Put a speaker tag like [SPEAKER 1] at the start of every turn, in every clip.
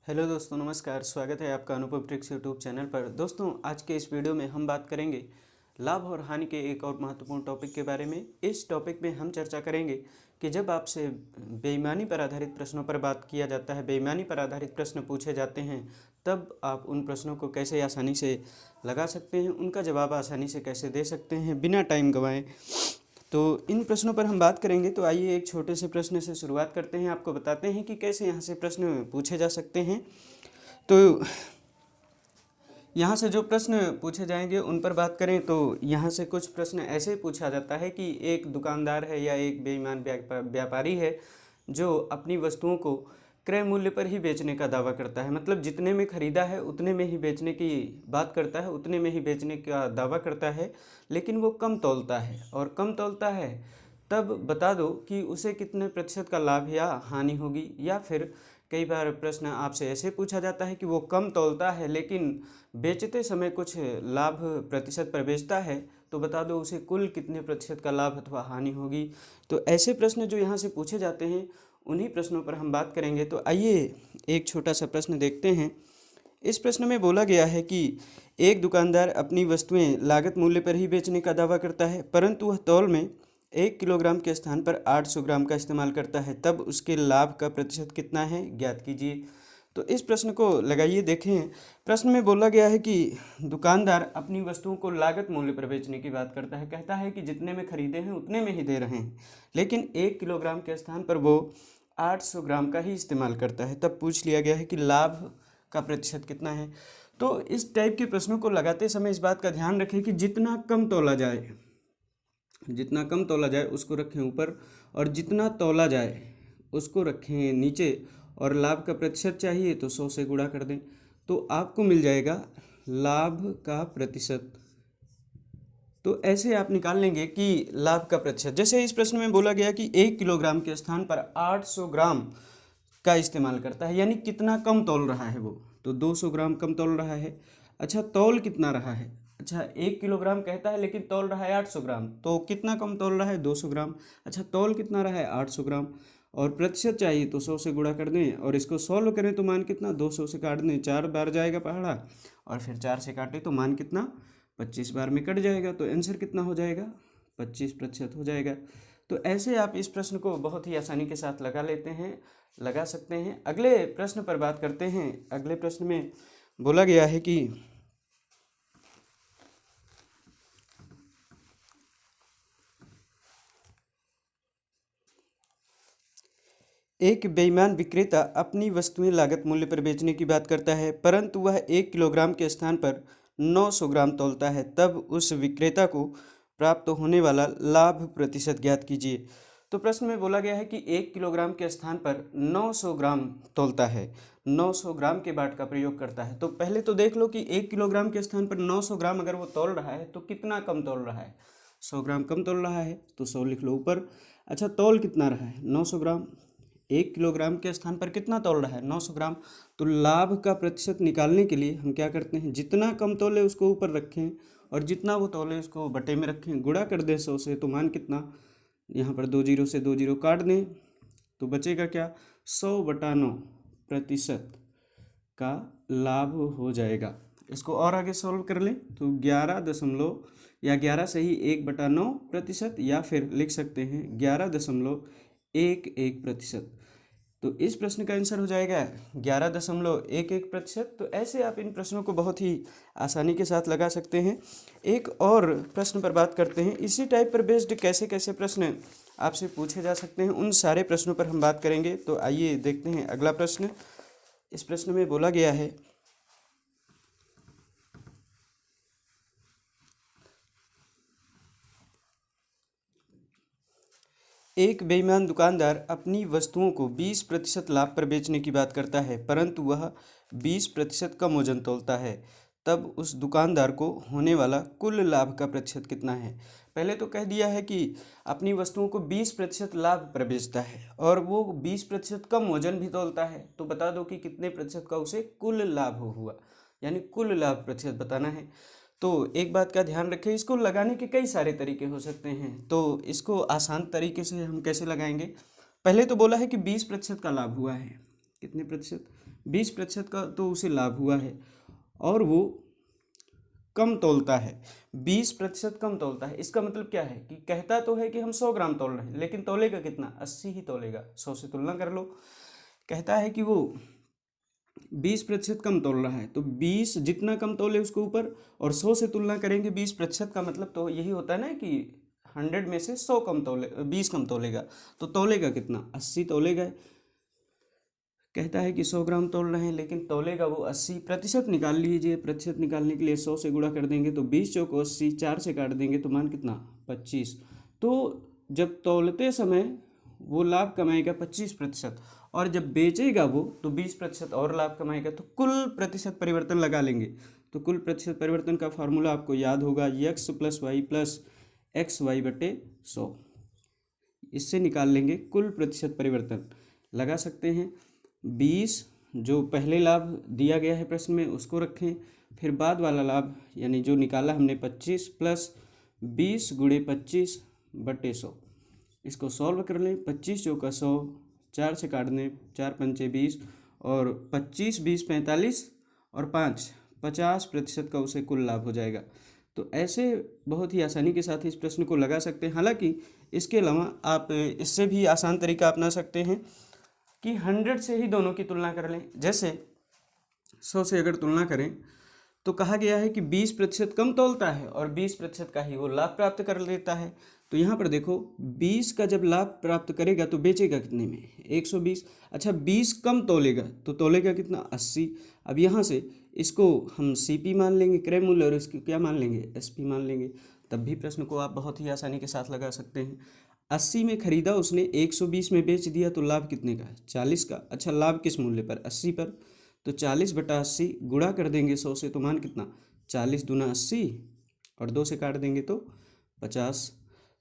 [SPEAKER 1] Hello दोस्तों, नमस्कार। स्वागत है आपका अनुभव ट्रिक्स यूट्यूब चैनल पर। दोस्तों, आज के इस वीडियो में हम बात करेंगे लाभ और हानि के एक और महत्वपूर्ण टॉपिक के बारे में। इस टॉपिक में हम चर्चा करेंगे कि जब आपसे बेईमानी पर आधारित प्रश्नों पर बात किया जाता है, बेईमानी पर आधारित प्रश्न पूछे जाते हैं, तब आप उन प्रश्नों को कैसे आसानी से लगा सकते हैं, उनका जवाब आसानी से कैसे दे सकते हैं बिना टाइम गंवाए। तो इन प्रश्नों पर हम बात करेंगे। तो आइए एक छोटे से प्रश्न से शुरुआत करते हैं। आपको बताते हैं कि कैसे यहाँ से प्रश्न पूछे जा सकते हैं। तो यहाँ से जो प्रश्न पूछे जाएंगे उन पर बात करें तो यहाँ से कुछ प्रश्न ऐसे पूछा जाता है कि एक दुकानदार है या एक बेईमान व्यापारी है जो अपनी वस्तुओं को क्रय मूल्य पर ही बेचने का दावा करता है। मतलब जितने में ख़रीदा है उतने में ही बेचने की बात करता है, उतने में ही बेचने का दावा करता है, लेकिन वो कम तौलता है। और कम तौलता है तब बता दो कि उसे कितने प्रतिशत का लाभ या हानि होगी। या फिर कई बार प्रश्न आपसे ऐसे पूछा जाता है कि वो कम तौलता है लेकिन बेचते समय कुछ लाभ प्रतिशत पर बेचता है, तो बता दो उसे कुल कितने प्रतिशत का लाभ अथवा हानि होगी। तो ऐसे प्रश्न जो यहाँ से पूछे जाते हैं उन्हीं प्रश्नों पर हम बात करेंगे। तो आइए एक छोटा सा प्रश्न देखते हैं। इस प्रश्न में बोला गया है कि एक दुकानदार अपनी वस्तुएं लागत मूल्य पर ही बेचने का दावा करता है, परंतु वह तौल में 1 किलोग्राम के स्थान पर 800 ग्राम का इस्तेमाल करता है, तब उसके लाभ का प्रतिशत कितना है, ज्ञात कीजिए। तो इस प्रश्न को लगाइए, देखें। प्रश्न में बोला गया है कि दुकानदार अपनी वस्तुओं को लागत मूल्य पर बेचने की बात करता है। कहता है कि जितने में खरीदे हैं उतने में ही दे रहे हैं, लेकिन 1 किलोग्राम के स्थान पर वो 800 ग्राम का ही इस्तेमाल करता है। तब पूछ लिया गया है कि लाभ का प्रतिशत कितना है। तो इस टाइप के प्रश्नों को लगाते समय इस बात का ध्यान रखें कि जितना कम तौला जाए, जितना कम तौला जाए उसको रखें ऊपर, और जितना तौला जाए उसको रखें नीचे। और लाभ का प्रतिशत चाहिए तो 100 से गुणा कर दें, तो आपको मिल जाएगा लाभ का प्रतिशत। तो ऐसे आप निकाल लेंगे कि लाभ का प्रतिशत, जैसे इस प्रश्न में बोला गया कि 1 किलोग्राम के स्थान पर 800 ग्राम का इस्तेमाल करता है, यानी कितना कम तौल रहा है वो, तो 200 ग्राम कम तौल रहा है। अच्छा, तौल कितना रहा है? अच्छा, 1 किलोग्राम कहता है लेकिन तौल रहा है 800 ग्राम, तो कितना कम तौल रहा है? 200 ग्राम। अच्छा, तौल कितना रहा है? 800 ग्राम। और प्रतिशत चाहिए तो 100 से गुणा कर दें, और इसको सॉल्व करें तो मान कितना? 200 से काट दें, 4 बार जाएगा पहाड़ा, और फिर 4 से काटे तो मान कितना? 25 बार में कट जाएगा। तो आंसर कितना हो जाएगा? 25% हो जाएगा। तो ऐसे आप इस प्रश्न को बहुत ही आसानी के साथ लगा सकते हैं। अगले प्रश्न पर बात करते हैं। अगले प्रश्न में बोला गया है कि एक बेईमान विक्रेता अपनी वस्तुएं लागत मूल्य पर बेचने की बात करता है, परंतु वह 1 किलोग्राम के स्थान पर 900 ग्राम तौलता है, तब उस विक्रेता को प्राप्त होने वाला लाभ प्रतिशत ज्ञात कीजिए। तो प्रश्न में बोला गया है कि 1 किलोग्राम के स्थान पर 900 ग्राम तौलता है, 900 ग्राम के बाट का प्रयोग करता है। तो पहले तो देख लो कि 1 किलोग्राम के स्थान पर 900 ग्राम अगर वो तौल रहा है तो कितना कम तौल रहा है? 100 ग्राम कम तौल रहा है, तो 100 लिख लो ऊपर। अच्छा, तौल कितना रहा है? 900 ग्राम। 1 किलोग्राम के स्थान पर कितना तौल रहा है? 900 ग्राम। तो लाभ का प्रतिशत निकालने के लिए हम क्या करते हैं? जितना कम तौले उसको ऊपर रखें, और जितना वो तौले उसको बटे में रखें, गुणा कर दें 100 से, तो मान कितना? यहाँ पर 2 जीरो से 2 जीरो काट दें तो बचेगा क्या? 100/9 प्रतिशत का लाभ हो जाएगा। इसको और आगे सॉल्व कर लें तो 11 या 11 से ही 1/9%, या फिर लिख सकते हैं 11.11%। तो इस प्रश्न का आंसर हो जाएगा 11.11%। तो ऐसे आप इन प्रश्नों को बहुत ही आसानी के साथ लगा सकते हैं। एक और प्रश्न पर बात करते हैं। इसी टाइप पर बेस्ड कैसे कैसे प्रश्न आपसे पूछे जा सकते हैं, उन सारे प्रश्नों पर हम बात करेंगे। तो आइए देखते हैं अगला प्रश्न। इस प्रश्न में बोला गया है एक बेईमान दुकानदार अपनी वस्तुओं को 20% लाभ पर बेचने की बात करता है, परंतु वह 20% कम वजन तोलता है, तब उस दुकानदार को होने वाला कुल लाभ का प्रतिशत कितना है? पहले तो कह दिया है कि अपनी वस्तुओं को 20% लाभ पर बेचता है और वो 20% कम वजन भी तोलता है, तो बता दो कि कितने प्रतिशत का उसे कुल लाभ हुआ, यानी कुल लाभ प्रतिशत बताना है। तो एक बात का ध्यान रखें, इसको लगाने के कई सारे तरीके हो सकते हैं। तो इसको आसान तरीके से हम कैसे लगाएंगे? पहले तो बोला है कि 20% का लाभ हुआ है। कितने प्रतिशत? 20% का तो उसे लाभ हुआ है और वो कम तौलता है, 20% कम तौलता है। इसका मतलब क्या है कि कहता तो है कि हम 100 ग्राम तौल रहे हैं, लेकिन तौलेगा कितना, 80 ही तौलेगा। 100 से तुलना कर लो, कहता है कि वो 20% कम तौल रहा है, तो 20 जितना कम तौले उसके ऊपर, और 100 से तुलना करेंगे 20% का मतलब तो यही होता है ना कि 100 में से 100 कम तौले, 20 कम तौलेगा, तो तौलेगा कितना, 80 तौलेगा। कहता है कि 100 ग्राम तौल रहे हैं, लेकिन तौलेगा वो 80। प्रतिशत निकाल लीजिए, प्रतिशत निकालने के लिए 100 से गुणा कर देंगे तो 20 चौको 80, 4 से काट देंगे तो मान कितना, 25। तो जब तौलते समय वो लाभ कमाएगा 25%, और जब बेचेगा वो तो 20% और लाभ कमाएगा। तो कुल प्रतिशत परिवर्तन लगा लेंगे, तो कुल प्रतिशत परिवर्तन का फार्मूला आपको याद होगा, x + y + xy/100। इससे निकाल लेंगे कुल प्रतिशत परिवर्तन, लगा सकते हैं। 20 जो पहले लाभ दिया गया है प्रश्न में उसको रखें, फिर बाद वाला लाभ यानी जो निकाला हमने 25 + 20 × 25/100, इसको सॉल्व कर लें। 25 चौका 100, 4 से काट दें, 4 पंचे 20, और 25 20 45, और 5 50% का उसे कुल लाभ हो जाएगा। तो ऐसे बहुत ही आसानी के साथ इस प्रश्न को लगा सकते हैं। हालांकि इसके अलावा आप इससे भी आसान तरीका अपना सकते हैं कि 100 से ही दोनों की तुलना कर लें। जैसे 100 से अगर तुलना करें तो कहा गया है कि 20% कम तौलता है और 20% का ही वो लाभ प्राप्त कर लेता है। तो यहाँ पर देखो 20 का जब लाभ प्राप्त करेगा तो बेचेगा कितने में, 120। अच्छा 20 कम तौलेगा तो तौलेगा कितना, 80। अब यहाँ से इसको हम CP मान लेंगे, क्रय मूल्य, और इसको क्या मान लेंगे, SP मान लेंगे। तब भी प्रश्न को आप बहुत ही आसानी के साथ लगा सकते हैं। 80 में खरीदा उसने, 120 में बेच दिया, तो लाभ कितने का, 40 का। अच्छा लाभ किस मूल्य पर, 80 पर, तो 40/80 गुणा कर देंगे 100 से, तो मान कितना, 40 दूना 80, और 2 से काट देंगे तो 50।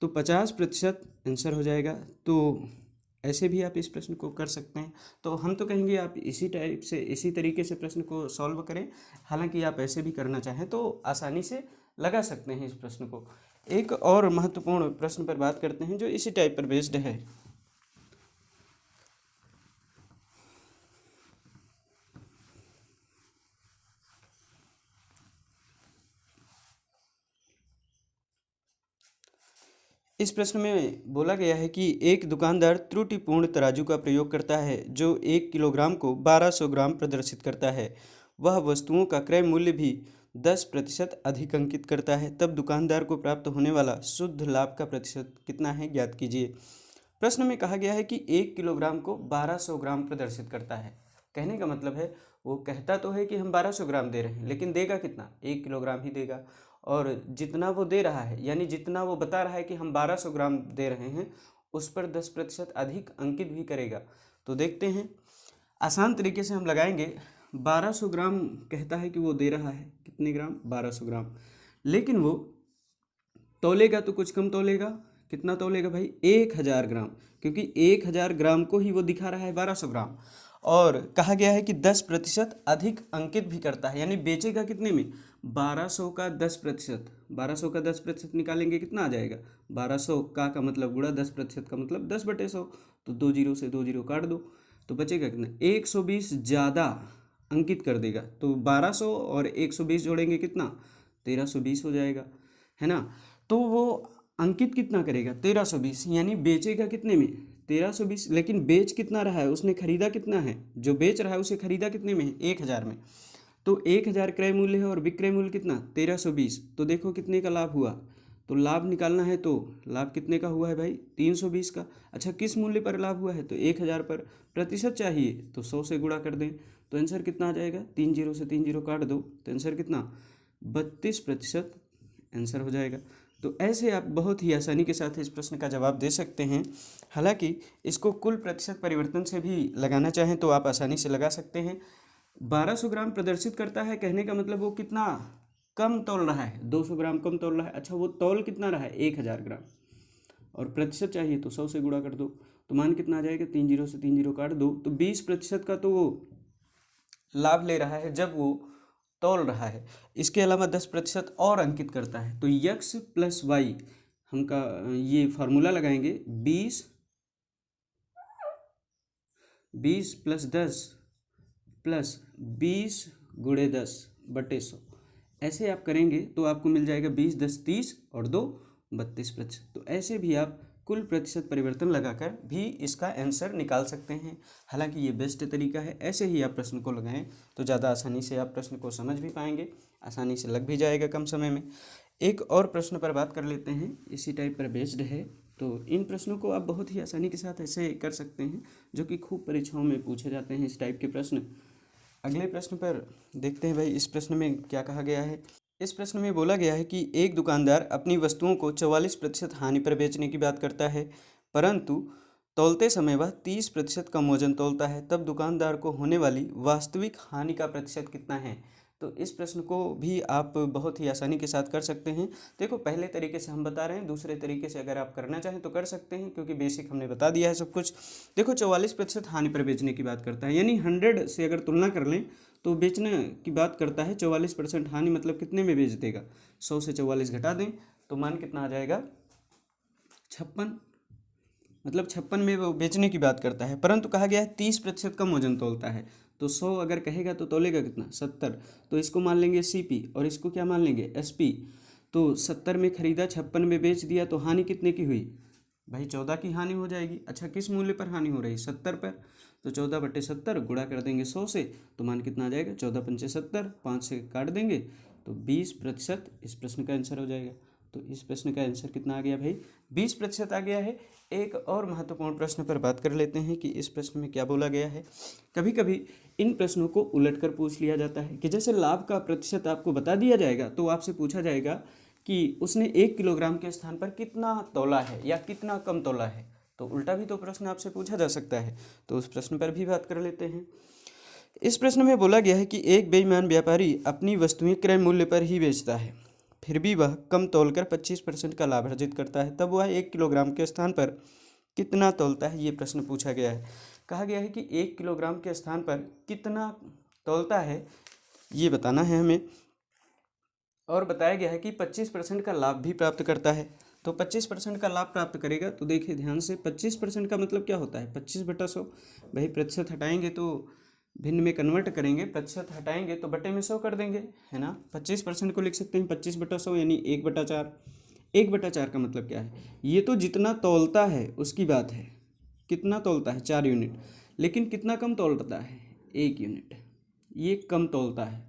[SPEAKER 1] तो 50% आंसर हो जाएगा। तो ऐसे भी आप इस प्रश्न को कर सकते हैं। तो हम तो कहेंगे आप इसी टाइप से, इसी तरीके से प्रश्न को सॉल्व करें। हालांकि आप ऐसे भी करना चाहें तो आसानी से लगा सकते हैं इस प्रश्न को। एक और महत्वपूर्ण प्रश्न पर बात करते हैं जो इसी टाइप पर बेस्ड है। इस प्रश्न में बोला गया है कि एक दुकानदार त्रुटिपूर्ण तराजू का प्रयोग करता है जो 1 किलोग्राम को 1200 ग्राम प्रदर्शित करता है। वह वस्तुओं का क्रय मूल्य भी 10% अधिक अंकित करता है, तब दुकानदार को प्राप्त होने वाला शुद्ध लाभ का प्रतिशत कितना है, ज्ञात कीजिए। प्रश्न में कहा गया है कि 1 किलोग्राम को 1200 ग्राम प्रदर्शित करता है। कहने का मतलब है वो कहता तो है कि हम 1200 ग्राम दे रहे हैं, लेकिन देगा कितना, 1 किलोग्राम ही देगा। और जितना वो दे रहा है, यानी जितना वो बता रहा है कि हम 1200 ग्राम दे रहे हैं, उस पर 10% अधिक अंकित भी करेगा। तो देखते हैं, आसान तरीके से हम लगाएंगे। 1200 ग्राम कहता है कि वो दे रहा है, कितने ग्राम, 1200 ग्राम, लेकिन वो तौलेगा तो कुछ कम तौलेगा। कितना तौलेगा भाई, 1000 ग्राम, क्योंकि 1000 ग्राम को ही वो दिखा रहा है 1200 ग्राम। और कहा गया है कि 10% अधिक अंकित भी करता है, यानी बेचेगा कितने में, 1200 का 10%। 1200 का 10% निकालेंगे कितना आ जाएगा, 1200 का मतलब गुणा 10% का मतलब 10/100। तो 2 जीरो से 2 जीरो काट दो, तो बचेगा कितना, 120 ज़्यादा अंकित कर देगा। तो 1200 और 120 जोड़ेंगे कितना, 1320 हो जाएगा, है ना। तो वो अंकित कितना करेगा, 1320, यानी बेचेगा कितने में, 1320। लेकिन बेच कितना रहा है, उसने खरीदा कितना है, जो बेच रहा है उसे खरीदा कितने में है, 1000 में। तो 1000 क्रय मूल्य है और विक्रय मूल्य कितना, 1320। तो देखो कितने का लाभ हुआ, तो लाभ निकालना है तो लाभ कितने का हुआ है भाई, 320 का। अच्छा किस मूल्य पर लाभ हुआ है, तो 1000 पर। प्रतिशत चाहिए तो 100 से गुणा कर दें, तो आंसर कितना आ जाएगा, 3 जीरो से 3 जीरो काट दो, तो आंसर कितना, 32% आंसर हो जाएगा। तो ऐसे आप बहुत ही आसानी के साथ इस प्रश्न का जवाब दे सकते हैं। हालांकि इसको कुल प्रतिशत परिवर्तन से भी लगाना चाहें तो आप आसानी से लगा सकते हैं। 1200 ग्राम प्रदर्शित करता है, कहने का मतलब वो कितना कम तौल रहा है, 200 ग्राम कम तौल रहा है। अच्छा वो तौल कितना रहा है, 1000 ग्राम, और प्रतिशत चाहिए तो 100 से गुणा कर दो, तो मान कितना आ जाएगा, 3 जीरो से 3 जीरो काट दो, तो 20% का तो वो लाभ ले रहा है जब वो तौल रहा है। इसके अलावा 10% और अंकित करता है। तो x + y हम का ये फार्मूला लगाएंगे, 20 + 10 प्लस 20 गुणे 10 बटे 100, ऐसे आप करेंगे तो आपको मिल जाएगा 20 10 30 और 2 32%। तो ऐसे भी आप कुल प्रतिशत परिवर्तन लगाकर भी इसका आंसर निकाल सकते हैं। हालांकि ये बेस्ट तरीका है, ऐसे ही आप प्रश्न को लगाएं तो ज़्यादा आसानी से आप प्रश्न को समझ भी पाएंगे, आसानी से लग भी जाएगा कम समय में। एक और प्रश्न पर बात कर लेते हैं, इसी टाइप पर बेस्ड है। तो इन प्रश्नों को आप बहुत ही आसानी के साथ ऐसे कर सकते हैं जो कि खूब परीक्षाओं में पूछे जाते हैं इस टाइप के प्रश्न। अगले प्रश्न पर देखते हैं भाई, इस प्रश्न में क्या कहा गया है। इस प्रश्न में बोला गया है कि एक दुकानदार अपनी वस्तुओं को 44% हानि पर बेचने की बात करता है, परंतु तौलते समय वह 30% कम वजन तौलता है, तब दुकानदार को होने वाली वास्तविक हानि का प्रतिशत कितना है। तो इस प्रश्न को भी आप बहुत ही आसानी के साथ कर सकते हैं। देखो, पहले तरीके से हम बता रहे हैं, दूसरे तरीके से अगर आप करना चाहें तो कर सकते हैं, क्योंकि बेसिक हमने बता दिया है सब कुछ। देखो, 44% हानि पर बेचने की बात करता है, यानी 100 से अगर तुलना कर लें तो बेचने की बात करता है। 44% हानि मतलब कितने में बेच देगा, 100 से 44 घटा दें तो मान कितना आ जाएगा, 56, मतलब 56 में वो बेचने की बात करता है। परंतु कहा गया है 30% कम वजन तौलता है, तो 100 अगर कहेगा तो तौलेगा कितना, 70। तो इसको मान लेंगे CP और इसको क्या मान लेंगे, SP। तो 70 में खरीदा, 56 में बेच दिया, तो हानि कितने की हुई भाई, 14 की हानि हो जाएगी। अच्छा, किस मूल्य पर हानि हो रही, 70 पर। तो 14 बटे 70 गुणा कर देंगे 100 से, तो मान कितना आ जाएगा, 14 पंचे 70, 5 से काट देंगे तो 20% इस प्रश्न का आंसर हो जाएगा। तो इस प्रश्न का आंसर कितना आ गया भाई, 20% आ गया है। एक और महत्वपूर्ण प्रश्न पर बात कर लेते हैं कि इस प्रश्न में क्या बोला गया है। कभी कभी इन प्रश्नों को उलट कर पूछ लिया जाता है कि जैसे लाभ का प्रतिशत आपको बता दिया जाएगा तो आपसे पूछा जाएगा कि उसने 1 किलोग्राम के स्थान पर कितना तौला है या कितना कम तौला है। तो उल्टा भी तो प्रश्न आपसे पूछा जा सकता है, तो उस प्रश्न पर भी बात कर लेते हैं। इस प्रश्न में बोला गया है कि एक बेईमान व्यापारी अपनी वस्तुएं क्रय मूल्य पर ही बेचता है, फिर भी वह कम तौलकर 25% का लाभ अर्जित करता है, तब वह 1 किलोग्राम के स्थान पर कितना तौलता है। ये प्रश्न पूछा गया है। कहा गया है कि 1 किलोग्राम के स्थान पर कितना तौलता है ये बताना है हमें, और बताया गया है कि 25% का लाभ भी प्राप्त करता है। तो 25% का लाभ प्राप्त करेगा, तो देखिए ध्यान से, 25% का मतलब क्या होता है, 25 बटा 100। भाई प्रतिशत हटाएंगे तो भिन्न में कन्वर्ट करेंगे, प्रतिशत हटाएंगे तो बटे में 100 कर देंगे, है ना। 25% को लिख सकते हैं 25 बटा 100, यानी 1/4। 1/4 का मतलब क्या है, ये तो जितना तौलता है उसकी बात है। कितना तौलता है, 4 यूनिट, लेकिन कितना कम तौलता है, 1 यूनिट, ये कम तौलता है।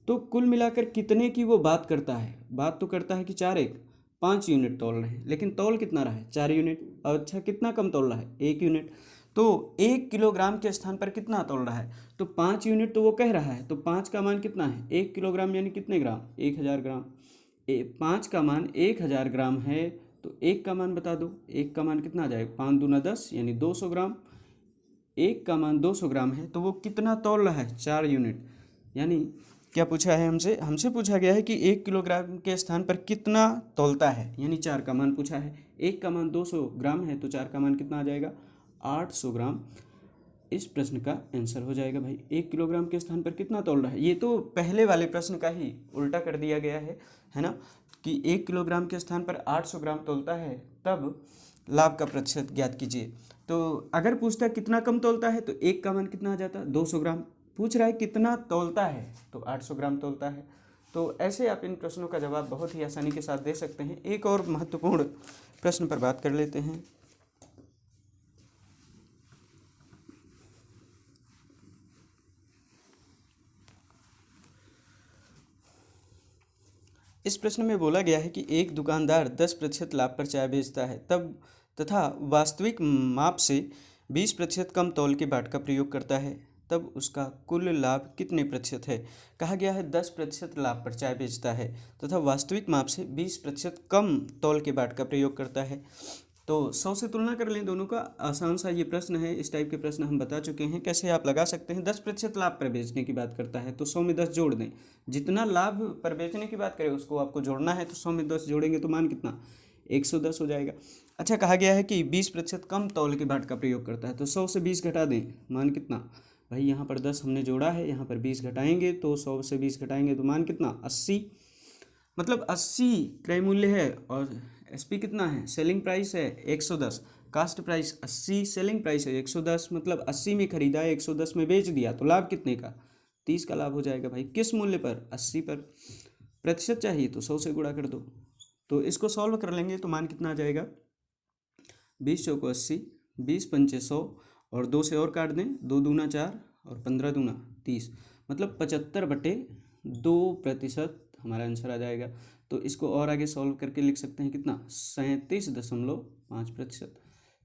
[SPEAKER 1] तो कुल मिलाकर कितने की वो बात करता है, बात तो करता है कि 4 1 5 यूनिट तौल रहे हैं, लेकिन तौल कितना रहा है, 4 यूनिट। और अच्छा, कितना कम तौल रहा है, 1 यूनिट। तो 1 किलोग्राम के स्थान पर कितना तौल रहा है, तो 5 यूनिट तो वो कह रहा है। तो 5 का मान कितना है, 1 किलोग्राम यानी कितने ग्राम, 1000 ग्राम। 5 का मान 1000 ग्राम है, तो 1 का मान बता दो, 1 का मान कितना आ जाएगा, 5 दूना 10 यानी 200 ग्राम। 1 का मान 200 ग्राम है, तो वो कितना तौल रहा है, 4 यूनिट। यानी क्या पूछा है हमसे, हमसे पूछा गया है कि 1 किलोग्राम के स्थान पर कितना तौलता है, यानी 4 का मान पूछा है। 1 का मान 200 ग्राम है, तो 4 का मान कितना आ जाएगा, 800 ग्राम। इस प्रश्न का आंसर हो जाएगा भाई, 1 किलोग्राम के स्थान पर कितना तौल रहा है। ये तो पहले वाले प्रश्न का ही उल्टा कर दिया गया है ना, कि 1 किलोग्राम के स्थान पर 800 ग्राम तौलता है, तब लाभ का प्रतिशत ज्ञात कीजिए। तो अगर पूछता है कितना कम तौलता है, तो 1 का मान कितना आ जाता, 200 ग्राम। पूछ रहा है कितना तौलता है, तो 800 ग्राम तौलता है। तो ऐसे आप इन प्रश्नों का जवाब बहुत ही आसानी के साथ दे सकते हैं। एक और महत्वपूर्ण प्रश्न पर बात कर लेते हैं। इस प्रश्न में बोला गया है कि एक दुकानदार 10% लाभ पर चाय बेचता है, तब तथा वास्तविक माप से 20% कम तौल के बाट का प्रयोग करता है, तब उसका कुल लाभ कितने प्रतिशत है। कहा गया है 10% लाभ पर चाय बेचता है तथा वास्तविक माप से 20% कम तौल के बाट का प्रयोग करता है। तो 100 से तुलना कर लें दोनों का, आसान सा ये प्रश्न है। इस टाइप के प्रश्न हम बता चुके हैं कैसे आप लगा सकते हैं। 10% लाभ पर बेचने की बात करता है तो 100 में 10 जोड़ दें, जितना लाभ पर बेचने की बात करें उसको आपको जोड़ना है, तो 100 में 10 जोड़ेंगे तो मान कितना, 110 हो जाएगा। अच्छा, कहा गया है कि 20% कम तौल के बाट का प्रयोग करता है, तो 100 से 20 घटा दें, मान कितना भाई, यहाँ पर 10 हमने जोड़ा है, यहाँ पर 20 घटाएंगे, तो 100 से 20 घटाएंगे तो मान कितना, 80। मतलब 80 क्रय मूल्य है और SP कितना है, सेलिंग प्राइस है 110, कास्ट प्राइस 80, सेलिंग प्राइस है 110, मतलब 80 में खरीदा है 110 में बेच दिया, तो लाभ कितने का? 30 का लाभ हो जाएगा भाई। किस मूल्य पर? 80 पर। प्रतिशत चाहिए तो 100 से गुणा कर दो। तो इसको सॉल्व कर लेंगे तो मान कितना आ जाएगा? 20 चौको 80, 20 पंचे 100 और 2 से और काट दें, 2 दूना 4 और 15 दूना 30, मतलब 75/2% हमारा आंसर आ जाएगा। तो इसको और आगे सॉल्व करके लिख सकते हैं कितना? 37.5%।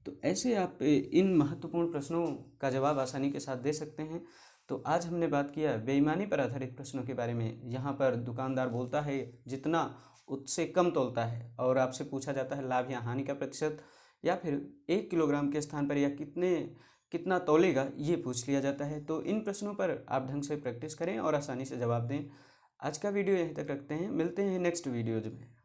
[SPEAKER 1] तो ऐसे आप इन महत्वपूर्ण प्रश्नों का जवाब आसानी के साथ दे सकते हैं। तो आज हमने बात किया बेईमानी पर आधारित प्रश्नों के बारे में। यहाँ पर दुकानदार बोलता है जितना उससे कम तोलता है, और आपसे पूछा जाता है लाभ या हानि का प्रतिशत, या फिर 1 किलोग्राम के स्थान पर या कितना तौलेगा, ये पूछ लिया जाता है। तो इन प्रश्नों पर आप ढंग से प्रैक्टिस करें और आसानी से जवाब दें। आज का वीडियो यहीं तक रखते हैं, मिलते हैं नेक्स्ट वीडियोज में।